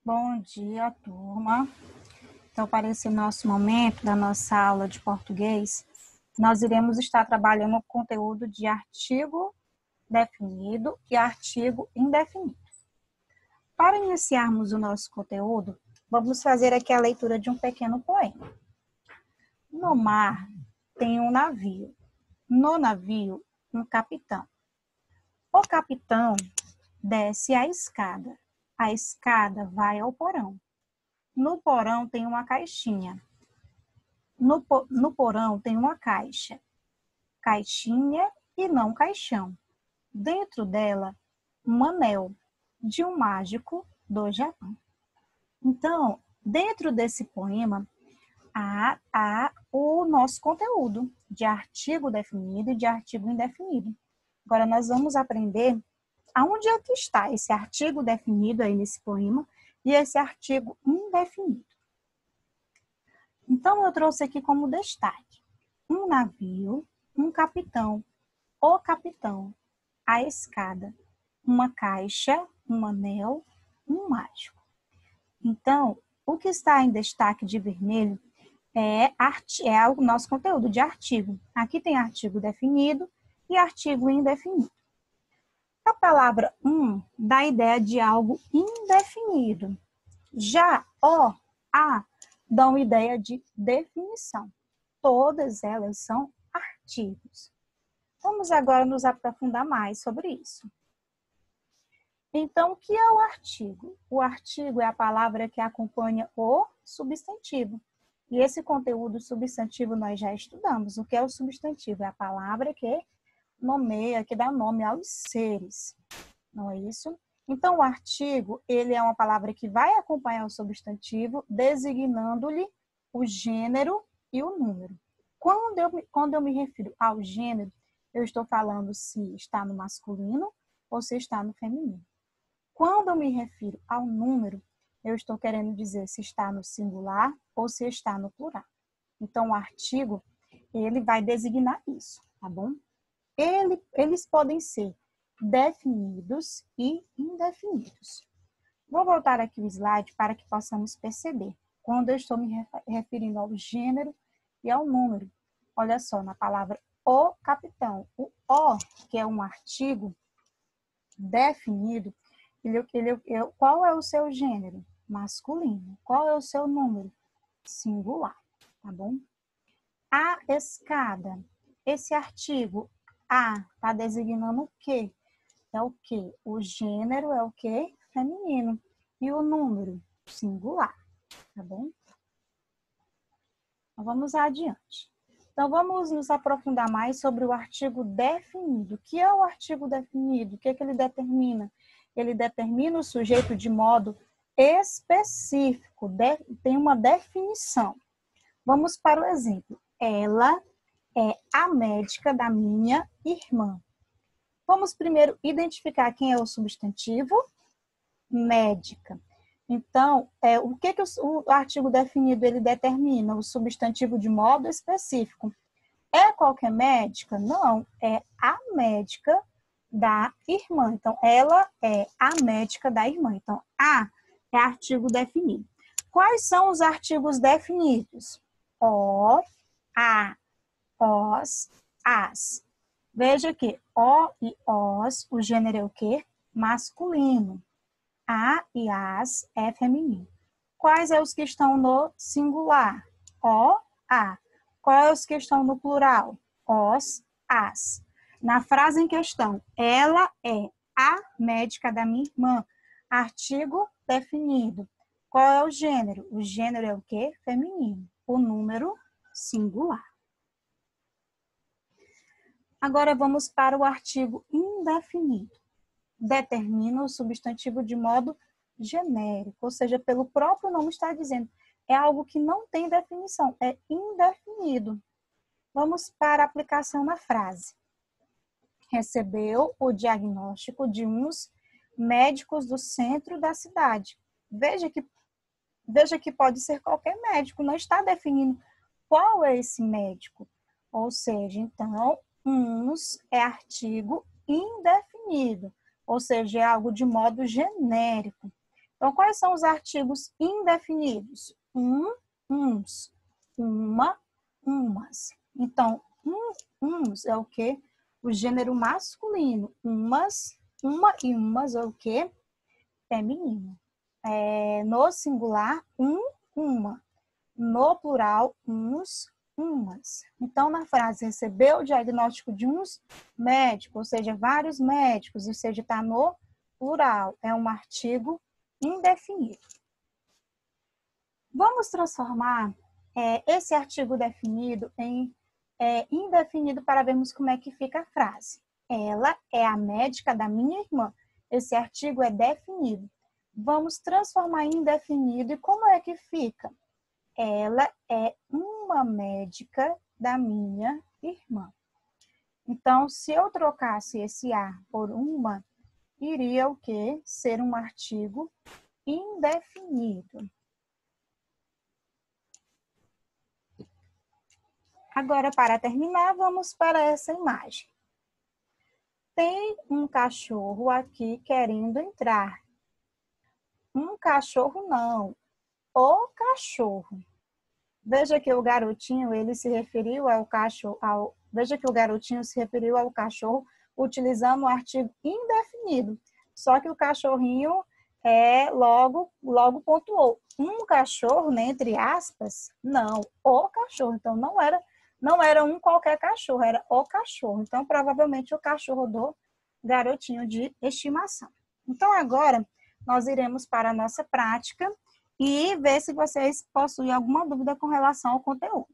Bom dia, turma. Então, para esse nosso momento da nossa aula de português, nós iremos estar trabalhando o conteúdo de artigo definido e artigo indefinido. Para iniciarmos o nosso conteúdo, vamos fazer aqui a leitura de um pequeno poema. No mar tem um navio. No navio, um capitão. O capitão desce a escada. A escada vai ao porão. No porão tem uma caixinha. No porão tem uma caixa. Caixinha e não caixão. Dentro dela, um anel de um mágico do Japão. Então, dentro desse poema, há o nosso conteúdo de artigo definido e de artigo indefinido. Agora, nós vamos aprender aonde é que está esse artigo definido aí nesse poema e esse artigo indefinido. Então, eu trouxe aqui como destaque um navio, um capitão, o capitão, a escada, uma caixa, um anel, um mágico. Então, o que está em destaque de vermelho é o nosso conteúdo de artigo. Aqui tem artigo definido e artigo indefinido. A palavra dá a ideia de algo indefinido. Já o, a, dão ideia de definição. Todas elas são artigos. Vamos agora nos aprofundar mais sobre isso. Então, o que é o artigo? O artigo é a palavra que acompanha o substantivo. E esse conteúdo substantivo nós já estudamos. O que é o substantivo? É a palavra que nomeia, que dá nome aos seres. Não é isso? Então, o artigo, ele é uma palavra que vai acompanhar o substantivo, designando-lhe o gênero e o número. Quando eu me refiro ao gênero, eu estou falando se está no masculino ou se está no feminino. Quando eu me refiro ao número, eu estou querendo dizer se está no singular ou se está no plural. Então, o artigo, ele vai designar isso, tá bom? Eles podem ser definidos e indefinidos. Vou voltar aqui o slide para que possamos perceber. Quando eu estou me referindo ao gênero e ao número. Olha só, na palavra o capitão. O o, que é um artigo definido, qual é o seu gênero? Masculino. Qual é o seu número? Singular, tá bom? A escada. Esse artigo a está designando o quê? É o quê? O gênero é o quê? Feminino. E o número? Singular, tá bom? Então, vamos adiante. Então, vamos nos aprofundar mais sobre o artigo definido. O que é o artigo definido? O que é que ele determina? Ele determina o sujeito de modo específico, tem uma definição. Vamos para o exemplo. Ela é a médica da minha irmã. Vamos primeiro identificar quem é o substantivo? Médica. Então, o que o artigo definido ele determina? O substantivo de modo específico. É qualquer médica? Não, é a médica da irmã. Então, ela é a médica da irmã. Então, a é artigo definido. Quais são os artigos definidos? O, a, os, as. Veja que o e os, o gênero é o quê? Masculino. A e as é feminino. Quais é os que estão no singular? O, a. Quais é os que estão no plural? Os, as. Na frase em questão, ela é a médica da minha irmã. Artigo definido. Qual é o gênero? O gênero é o quê? Feminino. O número, singular. Agora vamos para o artigo indefinido. Determina o substantivo de modo genérico, ou seja, pelo próprio nome está dizendo, é algo que não tem definição, é indefinido. Vamos para a aplicação na frase. Recebeu o diagnóstico de uns médicos do centro da cidade. Veja que pode ser qualquer médico, não está definindo qual é esse médico. Ou seja, então, uns é artigo indefinido. Ou seja, é algo de modo genérico. Então, quais são os artigos indefinidos? Uns, uma, umas. Então, uns é o quê? O gênero masculino. Umas, uma e umas é o quê? Feminino. No singular, uma. No plural, uns, umas. Então, na frase, recebeu o diagnóstico de uns médicos, ou seja, vários médicos, ou seja, está no plural. É um artigo indefinido. Vamos transformar esse artigo definido em indefinido para vermos como é que fica a frase. Ela é a médica da minha irmã. Esse artigo é definido. Vamos transformar em indefinido e como é que fica? Ela é uma médica da minha irmã. Então, se eu trocasse esse a por uma, iria o quê? Ser um artigo indefinido. Agora, para terminar, vamos para essa imagem. Tem um cachorro aqui querendo entrar. Um cachorro não, o cachorro. Veja que o garotinho, ele se referiu ao cachorro, veja que o garotinho se referiu ao cachorro utilizando o artigo indefinido. Só que o cachorrinho logo pontuou. Um cachorro, né, entre aspas, não, o cachorro. Então não era um qualquer cachorro, era o cachorro. Então provavelmente o cachorro do garotinho de estimação. Então agora nós iremos para a nossa prática e ver se vocês possuem alguma dúvida com relação ao conteúdo.